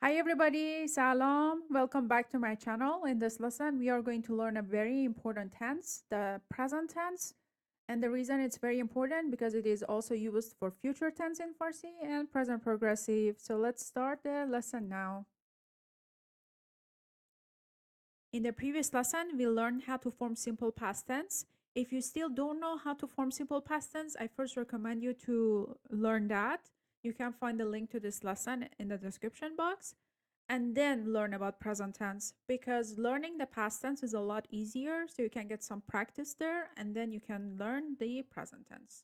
Hi everybody, salam. Welcome back to my channel. In this lesson, we are going to learn a very important tense, the present tense. And the reason it's very important because it is also used for future tense in Farsi and present progressive. So let's start the lesson now. In the previous lesson, we learned how to form simple past tense. If you still don't know how to form simple past tense, I first recommend you to learn that. You can find the link to this lesson in the description box and then learn about present tense because learning the past tense is a lot easier, so you can get some practice there and then you can learn the present tense.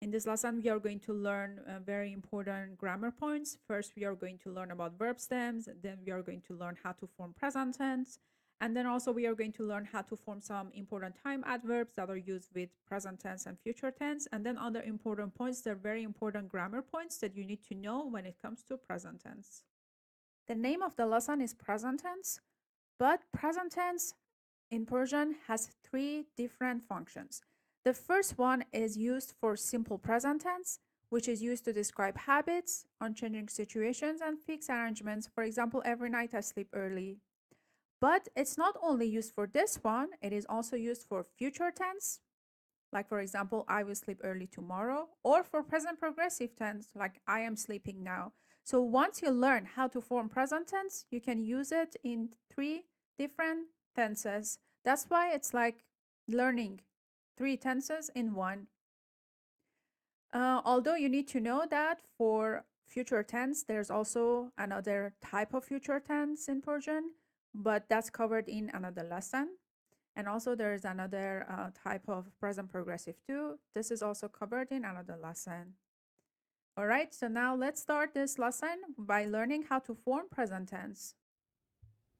In this lesson, we are going to learn very important grammar points. First, we are going to learn about verb stems, then we are going to learn how to form present tense, and then also we are going to learn how to form some important time adverbs that are used with present tense and future tense, and then other important points. They're very important grammar points that you need to know when it comes to present tense. The name of the lesson is present tense, but present tense in Persian has three different functions. The first one is used for simple present tense, which is used to describe habits, unchanging situations, and fixed arrangements. For example, every night I sleep early. But it's not only used for this one, it is also used for future tense, like for example, I will sleep early tomorrow, or for present progressive tense, like I am sleeping now. So once you learn how to form present tense, you can use it in three different tenses. That's why it's like learning three tenses in one. Although you need to know that for future tense, there's also another type of future tense in Persian, but that's covered in another lesson. And also there is another type of present progressive too. This is also covered in another lesson. All right, so now let's start this lesson by learning how to form present tense.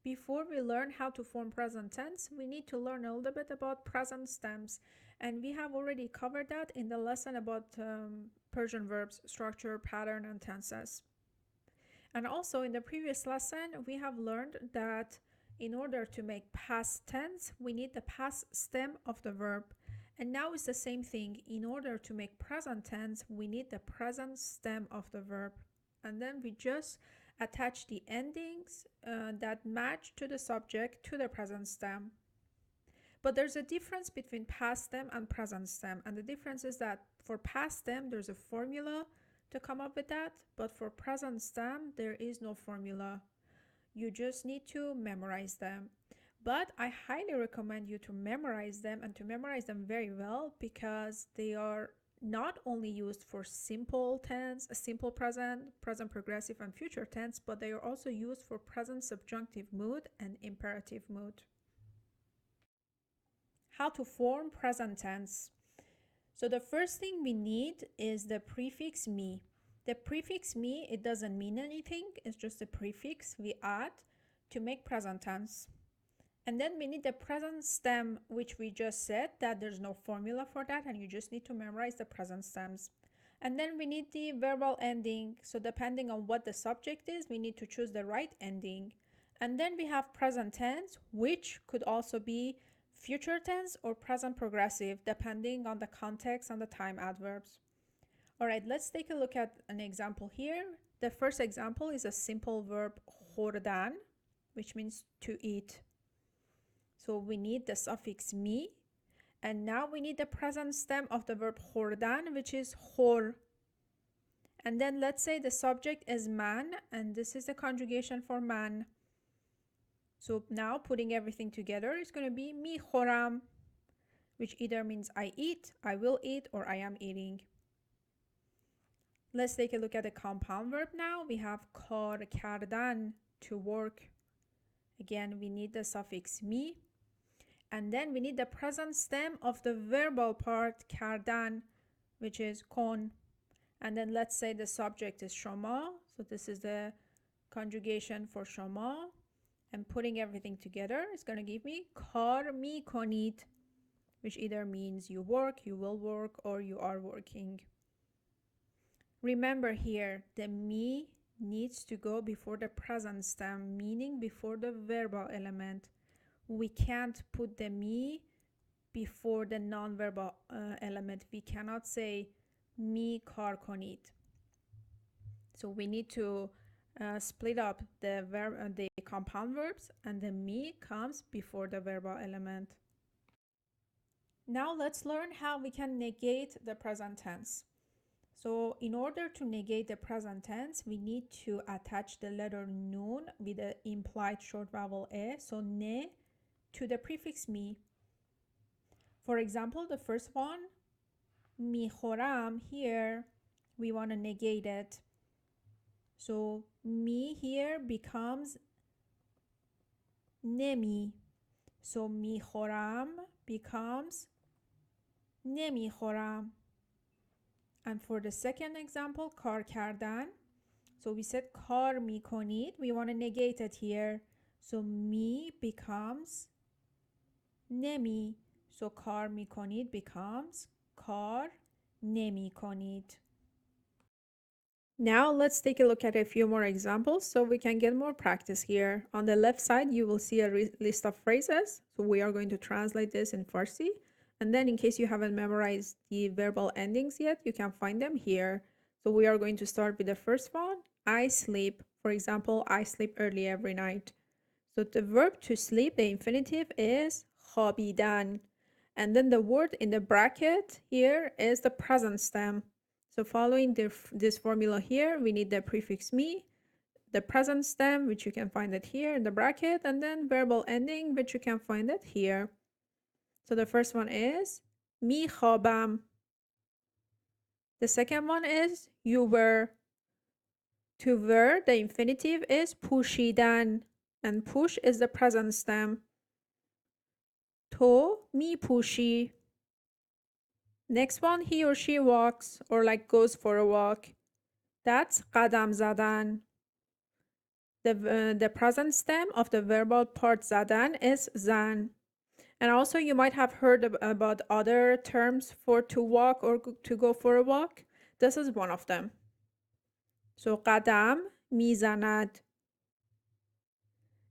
Before we learn how to form present tense, we need to learn a little bit about present stems. And we have already covered that in the lesson about Persian verbs, structure, pattern, and tenses. And also in the previous lesson, we have learned that in order to make past tense, we need the past stem of the verb. And now it's the same thing. In order to make present tense, we need the present stem of the verb. And then we just attach the endings that match to the subject to the present stem. But there's a difference between past stem and present stem. And the difference is that for past stem, there's a formula to come up with that. But for present stem, there is no formula. You just need to memorize them. But I highly recommend you to memorize them and to memorize them very well because they are not only used for simple tense, simple present, present progressive, and future tense, but they are also used for present subjunctive mood and imperative mood. How to form present tense. So the first thing we need is the prefix me. The prefix me, it doesn't mean anything. It's just a prefix we add to make present tense. And then we need the present stem, which we just said that there's no formula for that and you just need to memorize the present stems. And then we need the verbal ending. So depending on what the subject is, we need to choose the right ending. And then we have present tense, which could also be future tense or present progressive, depending on the context and the time adverbs. All right, let's take a look at an example here. The first example is a simple verb خوردن, which means to eat. So we need the suffix mi, and now we need the present stem of the verb خوردن, which is khor. And then let's say the subject is man, and this is the conjugation for man. So now putting everything together is going to be mi khoram, which either means I eat, I will eat, or I am eating. Let's take a look at the compound verb now. We have kar kardan, to work. Again, we need the suffix mi. And then we need the present stem of the verbal part, kardan, which is kon. And then let's say the subject is shoma. So this is the conjugation for shoma. And putting everything together is going to give me kar mi konid, which either means you work, you will work, or you are working. Remember here, the mi needs to go before the present stem, meaning before the verbal element. We can't put the mi before the non-verbal element. We cannot say mi kar konid. So we need to split up the the compound verbs, and the me comes before the verbal element. Now let's learn how we can negate the present tense. So in order to negate the present tense, we need to attach the letter nun with the implied short vowel e, so ne, to the prefix mi. For example, the first one, میخورم, here we want to negate it. So mi here becomes nemi. So میخورم becomes نمیخورم. And for the second example, کار کردن. So we said کار میکنید. We want to negate it here. So می becomes نمی. So کار میکنید becomes کار نمیکنید. Now let's take a look at a few more examples so we can get more practice here. On the left side, you will see a list of phrases. So we are going to translate this in Farsi. And then in case you haven't memorized the verbal endings yet, you can find them here. So we are going to start with the first one. I sleep. For example, I sleep early every night. So the verb to sleep, the infinitive is خوابیدن. And then the word in the bracket here is the present stem. So following this formula here, we need the prefix me, the present stem, which you can find it here in the bracket, and then verbal ending, which you can find it here. So the first one is می خوابم. The second one is you were. To were, the infinitive is پوشیدن, and push is the present stem. تو می پوشی. Next one, he or she walks or like goes for a walk. That's قدم زدن. The present stem of the verbal part زدن is زن. And also you might have heard about other terms for to walk or to go for a walk. This is one of them. So قدم میزند.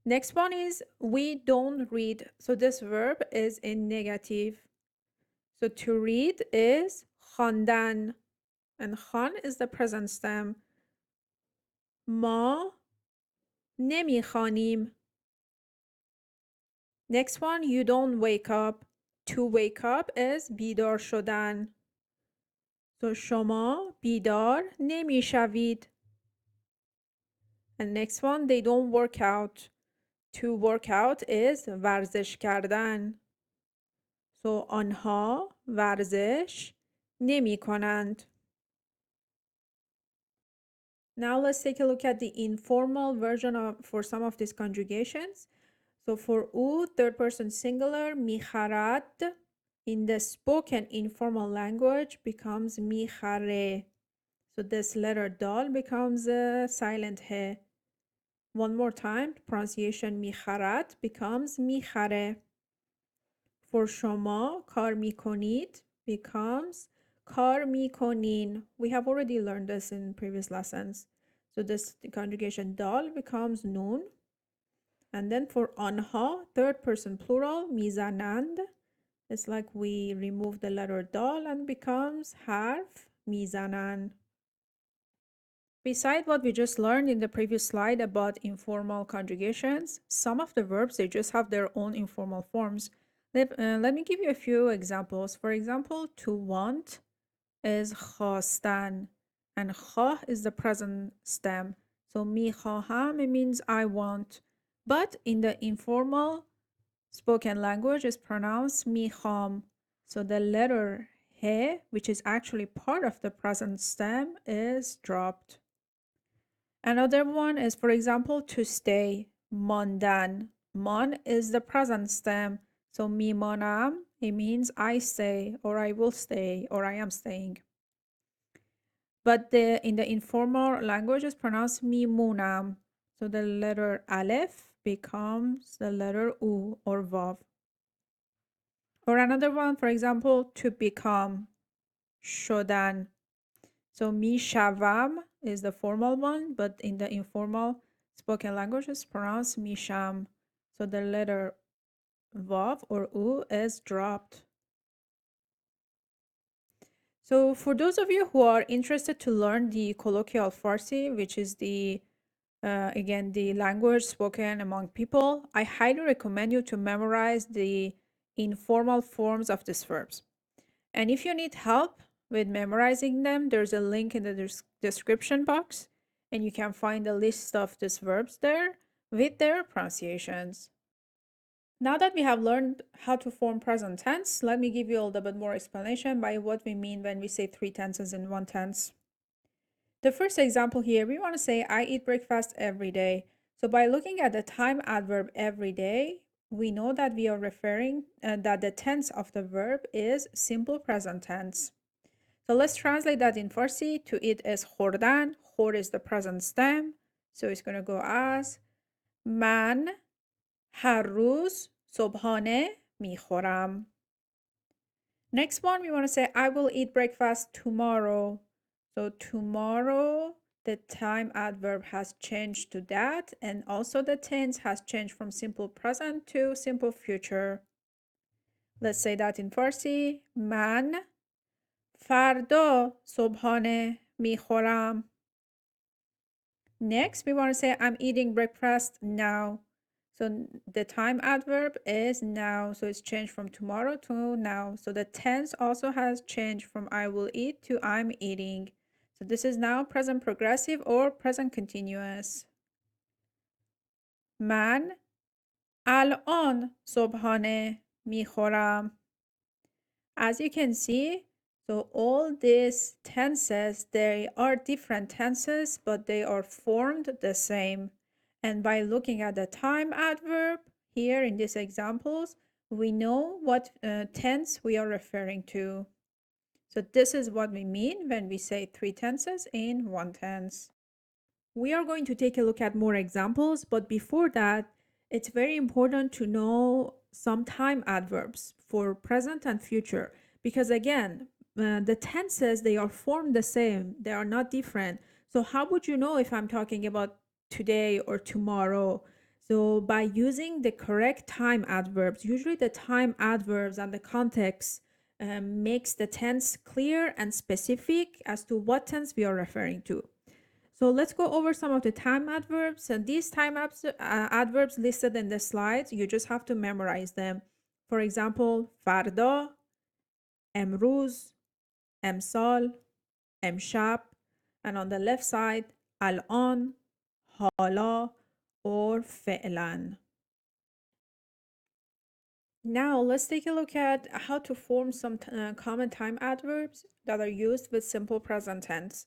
Next one is we don't read. So this verb is in negative. So to read is خواندن. And خان is the present stem. ما نمیخوانیم. Next one, you don't wake up. To wake up is بیدار شدن. So شما بیدار نمیشوید. And next one, they don't work out. To work out is ورزش کردن. So آنها ورزش نمی کنند. Now let's take a look at the informal version for some of these conjugations. So for او, third person singular, میخرد. In the spoken informal language becomes میخره. So this letter dal becomes a silent he. One more time, pronunciation میخرد becomes میخره. For شما کار میکنید becomes کار میکنین. We have already learned this in previous lessons. So this conjugation dal becomes nun. And then for آنها, third person plural, میزنند. It's like we remove the letter dal and becomes حرف میزنند. Beside what we just learned in the previous slide about informal conjugations, some of the verbs, they just have their own informal forms. Let me give you a few examples. For example, to want is خواستن, and خواه is the present stem. So میخواهم, it means I want. But in the informal spoken language is pronounced میخوام. So the letter he, which is actually part of the present stem, is dropped. Another one is, for example, to stay. ماندن. Man is the present stem. So میمانم, it means I stay, or I will stay, or I am staying. But in the informal language is pronounced میمونم. So the letter aleph becomes the letter u or vav. Or another one, for example, to become. شدن. So میشوم is the formal one, but in the informal spoken language is pronounced میشم. So the letter vav or u is dropped. So for those of you who are interested to learn the colloquial Farsi, which is the again, the language spoken among people, I highly recommend you to memorize the informal forms of these verbs. And if you need help with memorizing them, there's a link in the description box, and you can find a list of these verbs there with their pronunciations. Now that we have learned how to form present tense, let me give you a little bit more explanation by what we mean when we say three tenses in one tense. The first example here, we want to say, I eat breakfast every day. So by looking at the time adverb every day, we know that we are referring that the tense of the verb is simple present tense. So let's translate that in Farsi. To eat is خوردن. خور is the present stem. So it's going to go as من هر روز صبحانه میخورم. Next one, we want to say, I will eat breakfast tomorrow. So tomorrow, the time adverb has changed to that, and also the tense has changed from simple present to simple future. Let's say that in Farsi. من فردا صبحانه میخورم. Next, we want to say, I'm eating breakfast now. So the time adverb is now. So it's changed from tomorrow to now. So the tense also has changed from I will eat to I'm eating. So this is now present progressive or present continuous. من الان صبحانه میخورم. As you can see, so all these tenses, they are different tenses, but they are formed the same. And by looking at the time adverb here in these examples, we know what tense we are referring to. So this is what we mean when we say three tenses in one tense. We are going to take a look at more examples, but before that, it's very important to know some time adverbs for present and future, because again, the tenses, they are formed the same, they are not different. So how would you know if I'm talking about today or tomorrow? So by using the correct time adverbs, usually the time adverbs and the context makes the tense clear and specific as to what tense we are referring to. So let's go over some of the time adverbs. And these time adverbs listed in the slides, you just have to memorize them. For example, فردا, امروز, امسال, امشب, and on the left side, الان, حالا, or فعلا. Now let's take a look at how to form some common time adverbs that are used with simple present tense.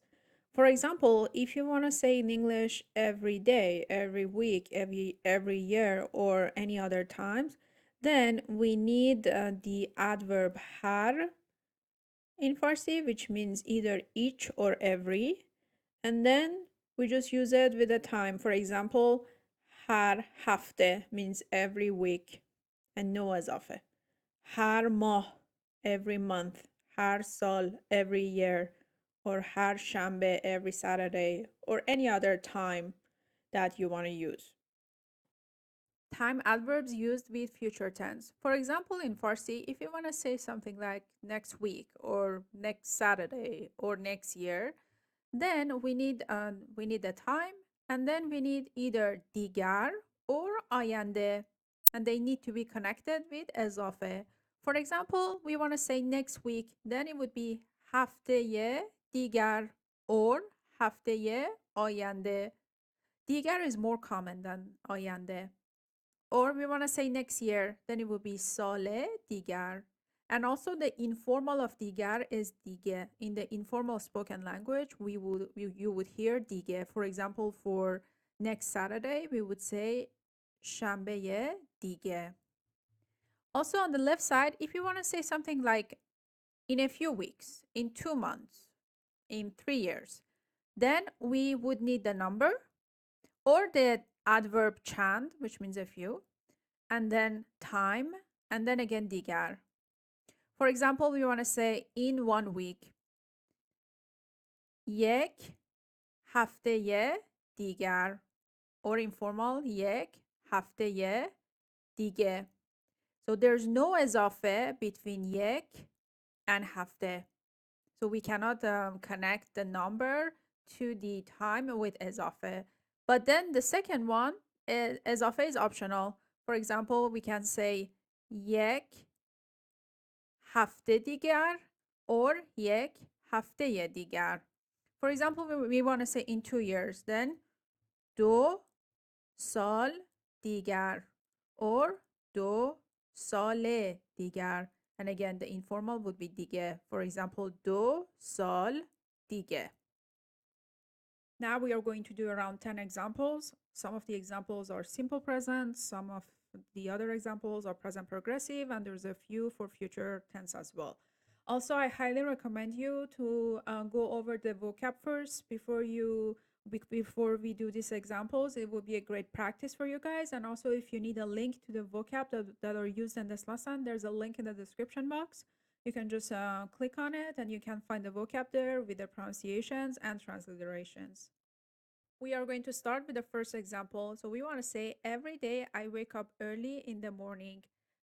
For example, if you want to say in English every day, every week, every year, or any other times, then we need the adverb har in Farsi, which means either each or every, and then we just use it with a time. For example, har hafte means every week and no اضافه. هر ماه every month, هر سال every year, or هر شنبه every Saturday, or any other time that you want to use. Time adverbs used with future tense. For example, in Farsi, if you want to say something like next week or next Saturday or next year, then we need the time, and then we need either digar or ayande, and they need to be connected with ezafe. For example, we want to say next week, then it would be hafteye digar or hafteye ayande. Digar is more common than ayande. Or we want to say next year, then it would be sale digar. And also the informal of digar is dige. In the informal spoken language, you would hear dige. For example, for next Saturday, we would say shambeye dige. Also on the left side, if you want to say something like in a few weeks, in 2 months, in 3 years, then we would need the number or the adverb chand, which means a few, and then time, and then again digar. For example, we want to say in 1 week. یک هفته دیگر, or informal یک هفته دیگه. So there's no اضافه between یک and هفته. So we cannot connect the number to the time with اضافه. But then the second one is اضافه is optional. For example, we can say یک هفته دیگر or یک هفته دیگر. For example, we want to say in 2 years, then دو سال دیگر or دو سال دیگر. And again, the informal would be دیگه. For example, دو سال دیگه. Now we are going to do around 10 examples. Some of the examples are simple present, some of the other examples are present progressive, and there's a few for future tense as well. Also, I highly recommend you to go over the vocab first before we do these examples. It will be a great practice for you guys. And also, if you need a link to the vocab that are used in this lesson, there's a link in the description box. You can just click on it and you can find the vocab there with the pronunciations and transliterations. We are going to start with the first example. So we want to say, every day I wake up early in the morning.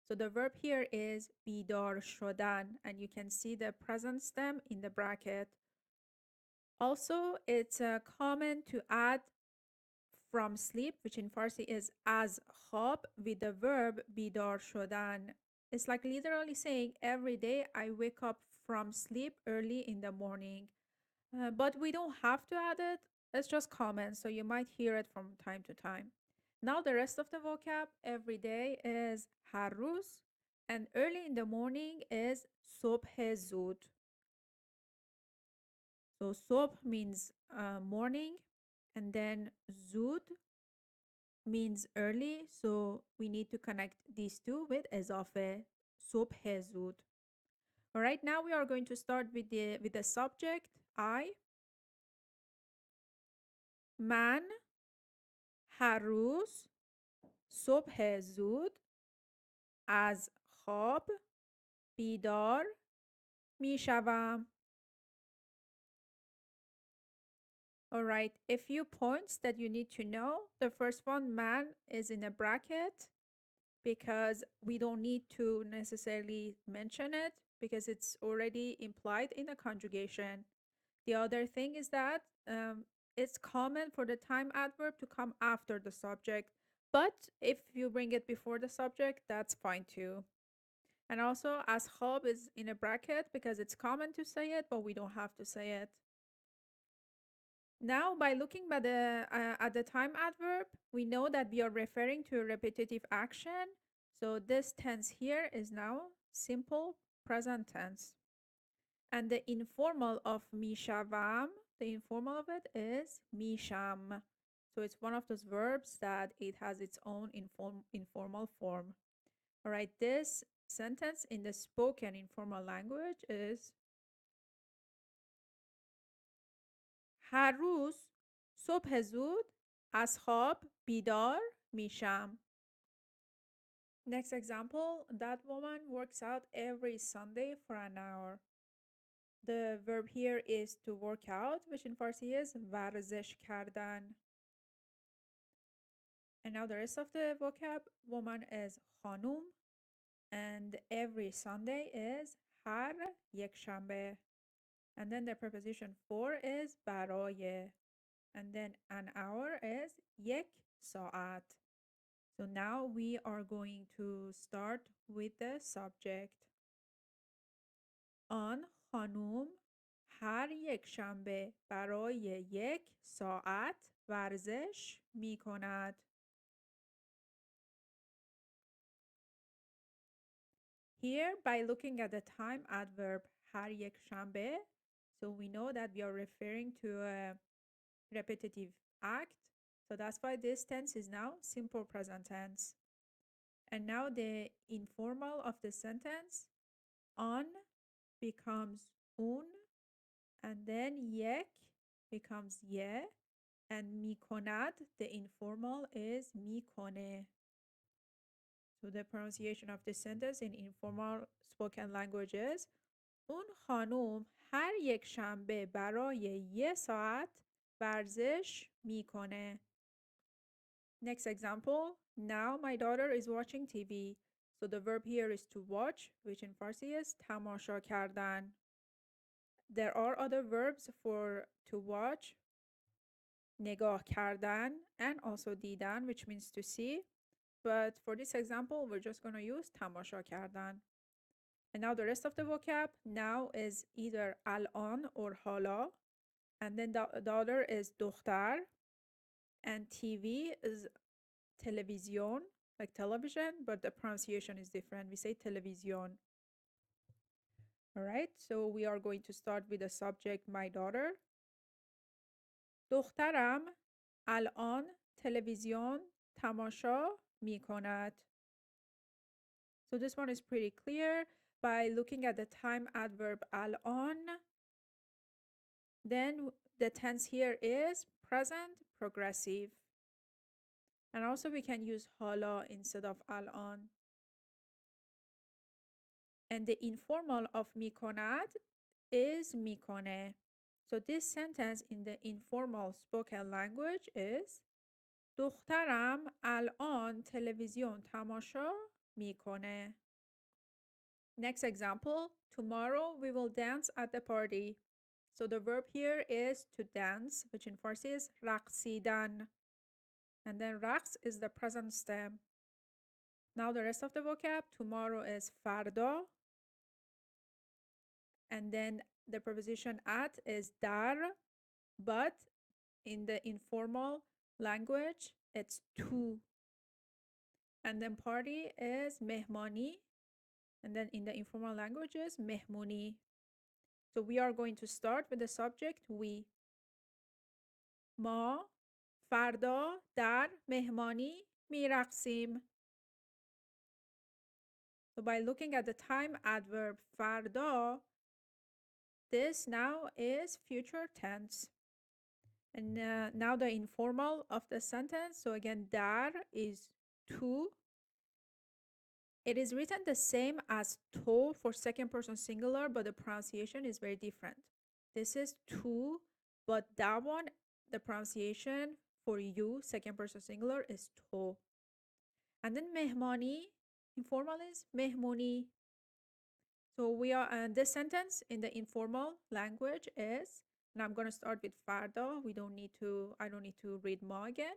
So the verb here is بیدار شدن, and you can see the present stem in the bracket. Also, it's common to add from sleep, which in Farsi is از خواب, with the verb بیدار شدن. It's like literally saying, every day I wake up from sleep early in the morning. But we don't have to add it. It's just common, so you might hear it from time to time. Now the rest of the vocab, every day is هر روز, and early in the morning is صبح زود. So صبح means morning, and then زود means early, so we need to connect these two with اضافه, صبح زود. All right, now we are going to start with the subject I. من هر روز صبح زود از خواب بیدار می شوم. All right, a few points that you need to know. The first one, man, is in a bracket because we don't need to necessarily mention it because it's already implied in a conjugation. The other thing is that it's common for the time adverb to come after the subject, but if you bring it before the subject, that's fine too. And also, as خواب is in a bracket because it's common to say it, but we don't have to say it. Now, by looking at the time adverb, we know that we are referring to a repetitive action. So this tense here is now simple present tense. And the informal of میشوم, the informal of it is میشم. So it's one of those verbs that it has its own informal form. All right, this sentence in the spoken informal language is هر روز صبح زود از خواب بیدار میشم. Next example, that woman works out every Sunday for an hour. The verb here is to work out, which in Farsi is ورزش کردن. And now the rest of the vocab, woman is خانوم, and every Sunday is هر یکشنبه. And then the preposition for is برای. And then an hour is یک ساعت. So now we are going to start with the subject. آن خانوم هر یک شنبه برای یک ساعت ورزش می کند. Here, by looking at the time adverb هر یک شنبه, so we know that we are referring to a repetitive act. So that's why this tense is now simple present tense. And now the informal of the sentence, on becomes un, and then یک becomes ye, and میکند, the informal is میکنه. So the pronunciation of this sentence in informal spoken language is اون خانوم هر یک شنبه برای یه ساعت ورزش میکنه. Next example, now my daughter is watching TV. So the verb here is to watch, which in Farsi is تماشا کردن. There are other verbs for to watch, نگاه کردن, and also دیدن, which means to see. But for this example, we're just going to use تماشا کردن. And now the rest of the vocab, now is either الان or حالا. And then the other is دختر. And TV is تلویزیون, like television, but the pronunciation is different. We say تلویزیون. All right, so we are going to start with the subject, my daughter. دخترم الان تلویزیون تماشا می کند. So this one is pretty clear. By looking at the time adverb الان, then the tense here is present progressive. And also we can use حالا instead of الان. And the informal of می کند is میکنه. So this sentence in the informal spoken language is دخترم الان تلویزیون تماشا میکنه. Next example, tomorrow we will dance at the party. So the verb here is to dance, which in Farsi is رقصیدن. And then رقص is the present stem. Now the rest of the vocab, tomorrow is فردا. And then the preposition at is dar, but in the informal language, it's to. And then party is mehmani. And then in the informal languages, mehmuni. So we are going to start with the subject we. ما فردا در مهمانی میرقصیم. So by looking at the time adverb فردا, this now is future tense. And now the informal of the sentence. So again, dar is to. It is written the same as to for second person singular, but the pronunciation is very different. This is to, but that one, the pronunciation for you, second person singular, is to. And then mehmani, informal is mehmuni. So we are, this sentence in the informal language is, and I'm going to start with farda. I don't need to read ma again.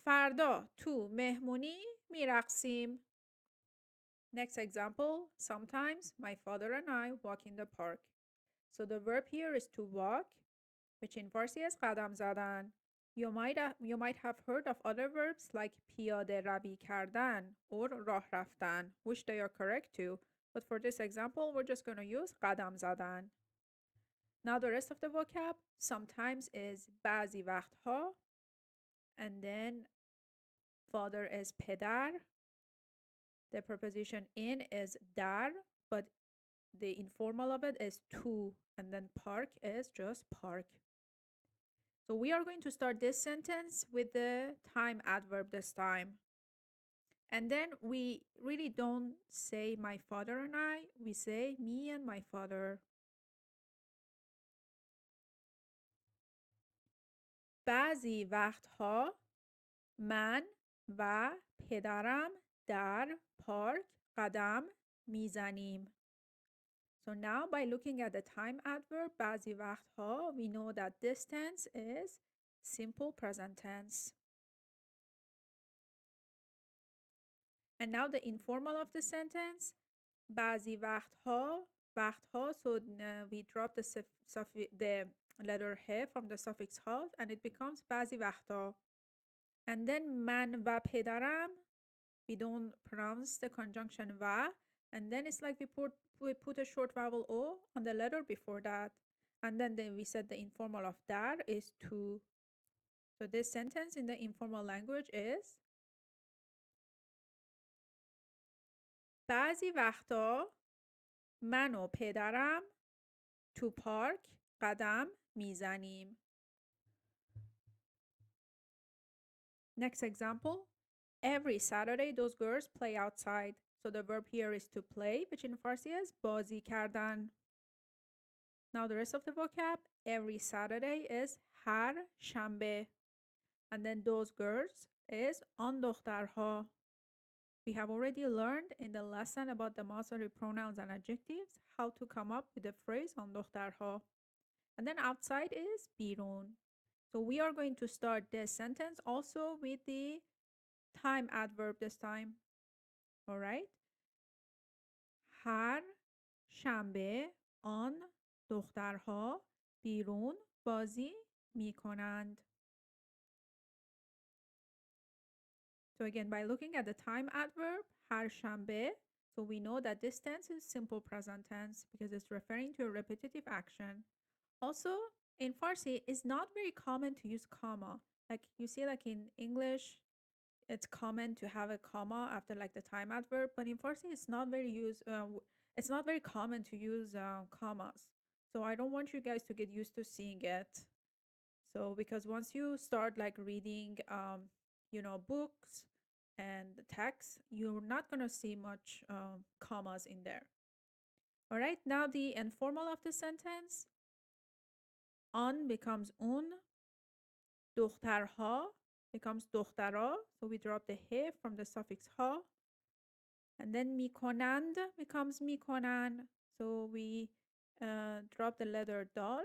Farda to mehmuni miraqsim. Next example, sometimes my father and I walk in the park. So the verb here is to walk, which in Farsi is قدم زدن. You might have heard of other verbs like پیاده روی کردن or راه رفتن, which they are correct too. But for this example, we're just going to use قدم زدن. Now the rest of the vocab, sometimes is بعضی وقتها, and then father is پدر. The preposition in is dar, but the informal of it is to, and then park is just park. So we are going to start this sentence with the time adverb this time. And then we really don't say my father and I, we say me and my father. بعضی وقتها من و پدرم در پارک قدم میزنیم. So now by looking at the time adverb بعضی وقتها, we know that this tense is simple present tense. And now the informal of the sentence, بعضی وقتها, so we drop the letter he from the suffix ها and it becomes بعضی وقتها. And then من و پدرم, we don't pronounce the conjunction و, and then it's like we put a short vowel o on the letter before that. And then we said the informal of dar is to. So this sentence in the informal language is بعضی وقتا من و پدرم تو پارک قدم میزنیم. Next example. Every Saturday those girls play outside. So the verb here is to play, which in Farsi is بازی کردن. Now the rest of the vocab. Every Saturday is هر شنبه. And then those girls is آن دخترها. We have already learned in the lesson about the auxiliary pronouns and adjectives how to come up with the phrase آن دخترها. And then outside is بیرون. So we are going to start this sentence also with the time adverb this time. All right. هر شنبه آن دخترها بیرون بازی می کنند. So again, by looking at the time adverb, هر شنبه, so we know that this tense is simple present tense because it's referring to a repetitive action. Also, in Farsi, it's not very common to use comma. Like you see, like in English, it's common to have a comma after like the time adverb, but in Farsi, it's not very it's not very common to use commas. So I don't want you guys to get used to seeing it. So because once you start like reading, books and the text, you're not gonna see much commas in there. All right, now the informal of the sentence. آن becomes اون. دخترها becomes دخترا. So we drop the he from the suffix ha. And then میکنند becomes میکنن. So we drop the letter dal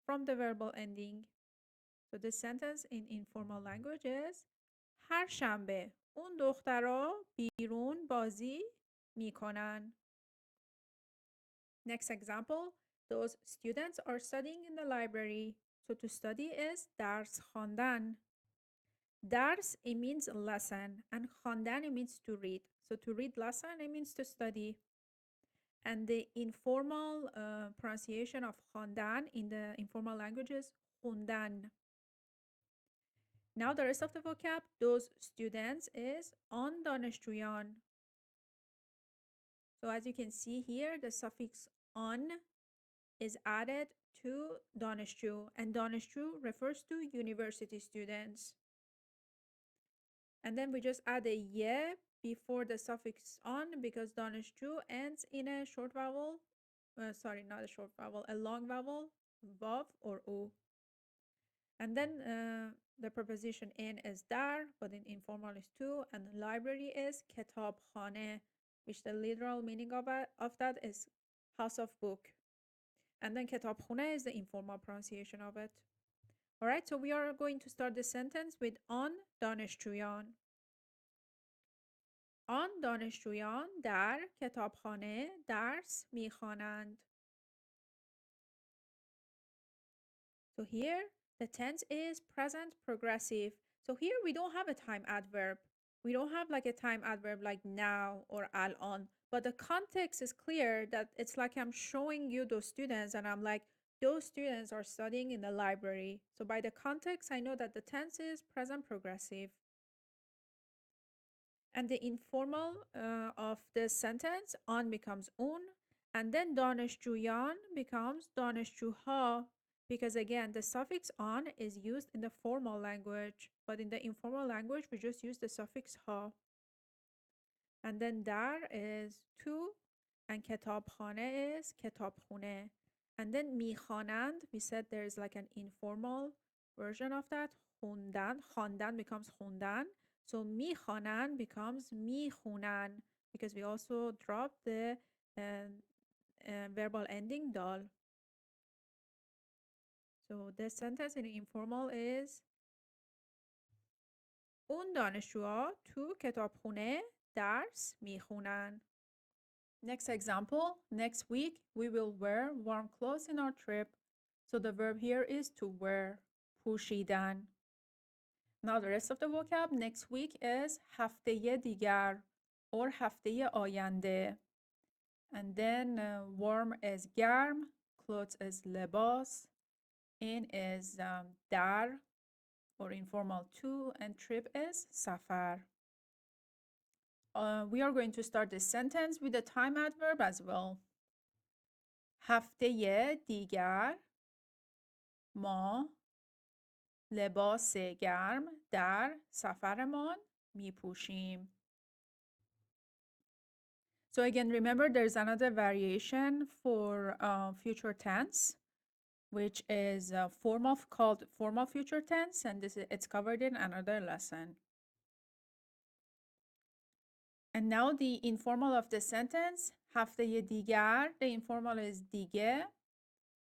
from the verbal ending. So the sentence in informal language is هر شنبه اون دخترا بیرون بازی میکنن. Next example, those students are studying in the library. So to study is درس خواندن. درس, it means lesson, and خواندن, it means to read. So to read lesson, it means to study. And the informal pronunciation of خواندن in the informal language is خوندن. Now the rest of the vocab, those students is آن دانشجویان. So as you can see here, the suffix on is added to دانشجو, and دانشجو refers to university students. And then we just add a ye before the suffix on because دانشجو ends in a short vowel. Sorry, not a short vowel, a long vowel, vav or u. And then the preposition in is dar, but in informal is to, and library is کتابخانه, which the literal meaning of that is house of book. And then کتابخونه is the informal pronunciation of it. All right, so we are going to start the sentence with آن دانشجویان. آن دانشجویان در کتابخانه درس می‌خوانند. So here, the tense is present progressive. So here we don't have a time adverb. We don't have like a time adverb like now or الان. But the context is clear that it's like I'm showing you those students and I'm like, those students are studying in the library. So by the context, I know that the tense is present progressive. And the informal of the sentence, on becomes un, and then دانشجویان becomes دانشجوها, because again, the suffix on is used in the formal language, but in the informal language, we just use the suffix ha. And then dar is to, and کتابخانه is کتابخونه. And then میخوانند, we said there is like an informal version of that. خوندن, خواندن becomes خوندن. So میخوانند becomes میخونن, because we also drop the verbal ending dal. So the sentence in informal is اون دانشجوها تو کتابخونه درس میخونن. Next example, next week we will wear warm clothes in our trip. So the verb here is to wear, پوشیدن. Now the rest of the vocab next week is هفته دیگر or هفته آینده. And then warm is گرم, clothes is لباس, in is در or informal to, and trip is سفر. We are going to start this sentence with the time adverb as well. هفته دیگر ما لباس گرم در سفرمان می پوشیم. So again, remember there's another variation for future tense, which is called formal future tense, and it's covered in another lesson. And now the informal of the sentence, هفته دیگر, the informal is دیگه,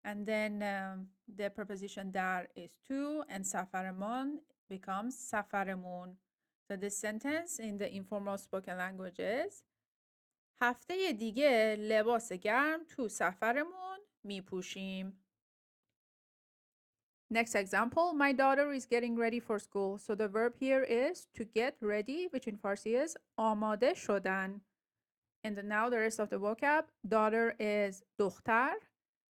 and then the preposition dar is to, and safareman becomes safaremun. So this sentence in the informal spoken language is هفته دیگه لباس گرم تو سفرمون میپوشیم. Next example, my daughter is getting ready for school. So the verb here is to get ready, which in Farsi is آماده شدن. And now the rest of the vocab, daughter is دختر,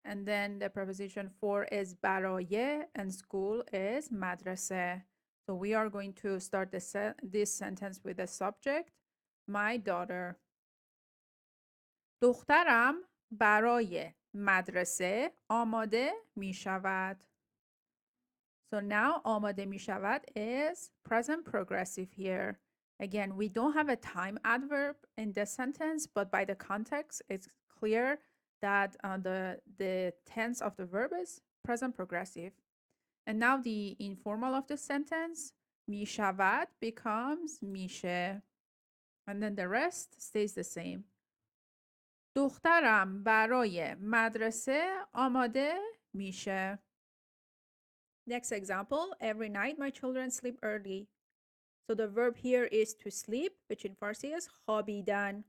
and then the preposition for is برای, and school is مدرسه. So we are going to start this sentence with the subject, my daughter. دخترم برای مدرسه آماده می شود. So now آماده می شود is present progressive here. Again, we don't have a time adverb in this sentence, but by the context, it's clear that the tense of the verb is present progressive. And now the informal of the sentence, می شود becomes میشه. And then the rest stays the same. دخترم برای مدرسه آماده میشه. Next example, every night my children sleep early. So the verb here is to sleep, which in Farsi is خوابیدن.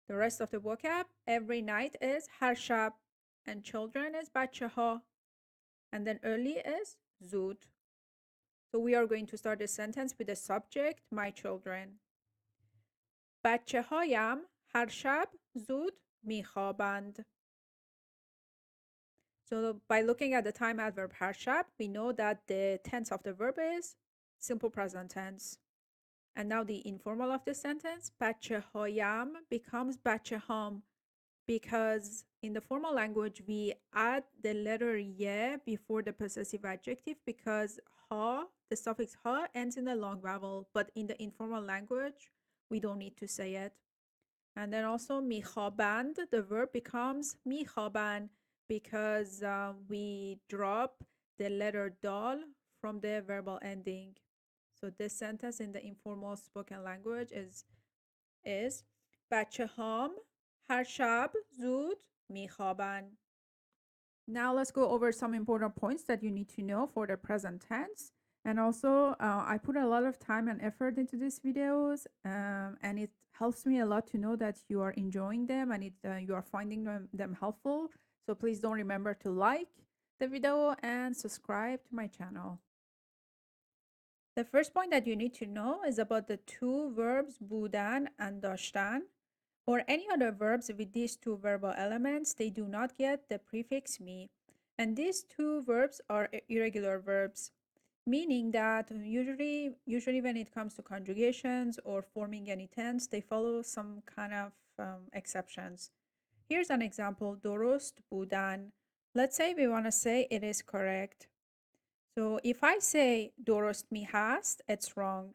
The rest of the vocab, every night is هر شب, and children is بچه ها, and then early is زود. So we are going to start the sentence with the subject, my children. بچه هایم هر شب زود میخوابند. So by looking at the time adverb هر شب, we know that the tense of the verb is simple present tense. And now the informal of the sentence, بچه هایم becomes بچه هام, because in the formal language we add the letter ye before the possessive adjective because ha, the suffix ha, ends in a long vowel, but in the informal language we don't need to say it. And then also میخوابند, the verb becomes میخوابند because we drop the letter dal from the verbal ending. So this sentence in the informal spoken language is بچه هام هر شب زود میخوابند. Now let's go over some important points that you need to know for the present tense. And also, I put a lot of time and effort into these videos, and it helps me a lot to know that you are enjoying them and you are finding them helpful. So please don't remember to like the video and subscribe to my channel. The first point that you need to know is about the two verbs بودن and داشتن, or any other verbs with these two verbal elements. They do not get the prefix me. And these two verbs are irregular verbs, meaning that usually when it comes to conjugations or forming any tense, they follow some kind of exceptions. Here's an example, درست بودن. Let's say we want to say it is correct. So if I say درست می هست, it's wrong.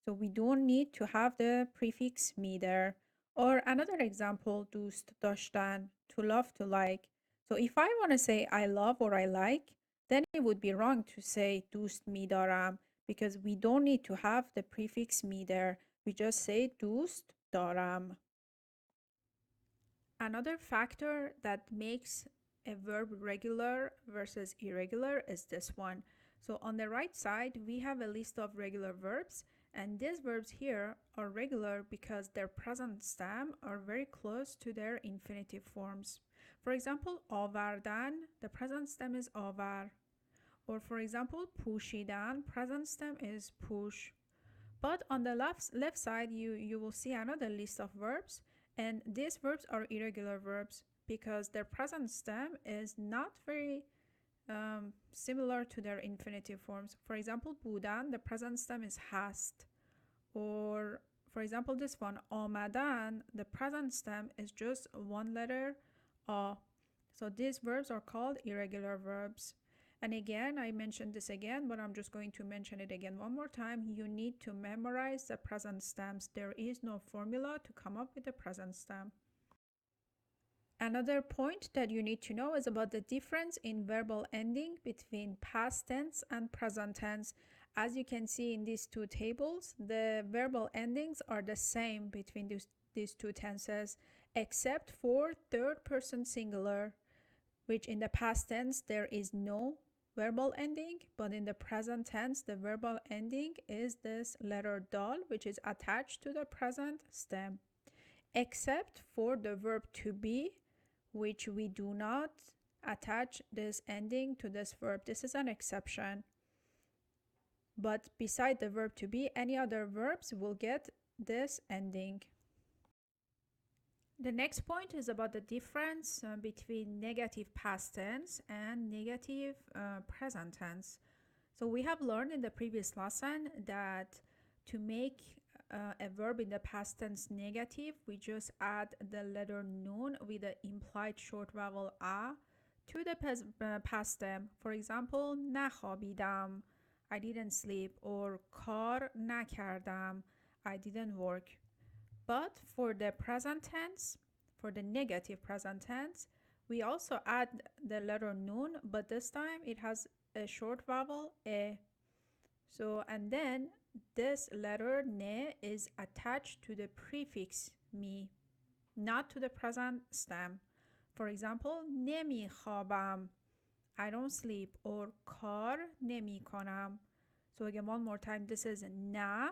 So we don't need to have the prefix me there. Or another example, دوست داشتن, to love, to like. So if I want to say I love or I like, then it would be wrong to say دوست می دارم because we don't need to have the prefix me there. We just say دوست دارم. Another factor that makes a verb regular versus irregular is this one. So on the right side, we have a list of regular verbs, and these verbs here are regular because their present stem are very close to their infinitive forms. For example, آوردن, the present stem is آور. Or for example, پوشیدن, present stem is پوش. But on the left side, you will see another list of verbs, and these verbs are irregular verbs because their present stem is not very similar to their infinitive forms. For example, بودن, the present stem is هست. Or for example, this one, آمدن, the present stem is just one letter, a. So these verbs are called irregular verbs. And again, I mentioned this again, but I'm just going to mention it again one more time. You need to memorize the present stems. There is no formula to come up with the present stem. Another point that you need to know is about the difference in verbal ending between past tense and present tense. As you can see in these two tables, the verbal endings are the same between these two tenses, except for third person singular. which in the past tense there is no verbal ending, but in the present tense the verbal ending is this letter dal, which is attached to the present stem, except for the verb to be, which we do not attach this ending to this verb. This is an exception. But beside the verb to be, any other verbs will get this ending. The next point is about the difference between negative past tense and negative present tense. So we have learned in the previous lesson that to make a verb in the past tense negative, we just add the letter nun with the implied short vowel a to the past stem. For example, نخوابیدم, I didn't sleep, or کار نکردم, I didn't work. But for the present tense, for the negative present tense, we also add the letter nun, but this time it has a short vowel e. So, and then this letter ne is attached to the prefix mi, not to the present stem. For example, nemi خوابم, I don't sleep, or کار نمی کنم. So again, one more time, this is na,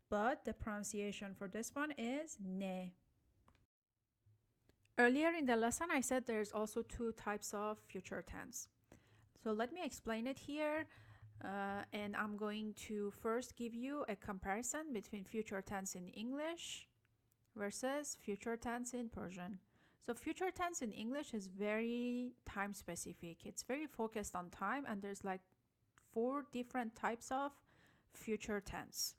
but the pronunciation for this one is ne. Earlier in the lesson, I said there's also two types of future tense. So let me explain it here. And I'm going to first give you a comparison between future tense in English versus future tense in Persian. So future tense in English is very time specific. It's very focused on time, and there's like 4 different types of future tense.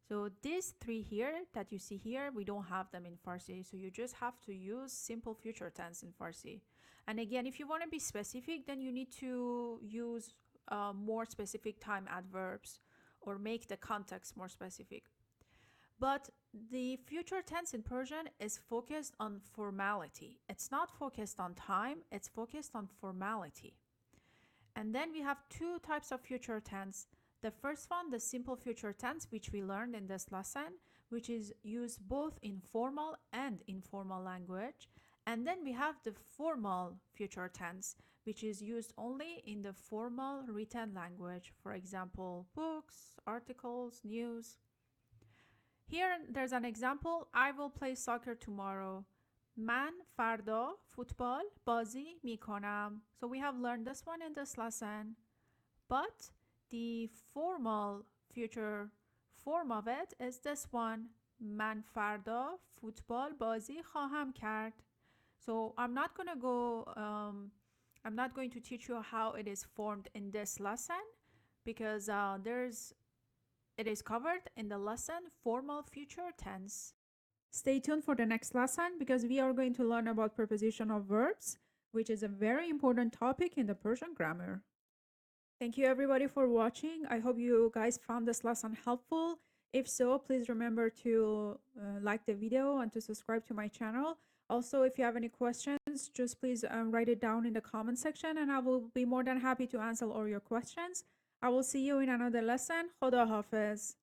So these 3 here that you see here, we don't have them in Farsi. So you just have to use simple future tense in Farsi. And again, if you want to be specific, then you need to use more specific time adverbs or make the context more specific. But the future tense in Persian is focused on formality. It's not focused on time, it's focused on formality. And then we have 2 types of future tense. The first one, the simple future tense, which we learned in this lesson, which is used both in formal and informal language. And then we have the formal future tense, which is used only in the formal written language. For example, books, articles, news. Here there's an example. I will play soccer tomorrow. من فردا فوتبال بازی میکنم. So we have learned this one in this lesson. But the formal future form of it is this one. من فردا فوتبال بازی خواهم کرد. So I'm not going to teach you how it is formed in this lesson because it is covered in the lesson formal future tense. Stay tuned for the next lesson because we are going to learn about prepositional verbs, which is a very important topic in the Persian grammar. Thank you everybody for watching. I hope you guys found this lesson helpful. If so, please remember to like the video and to subscribe to my channel. Also, if you have any questions, just please write it down in the comment section and I will be more than happy to answer all your questions. I will see you in another lesson. Khoda Hafiz.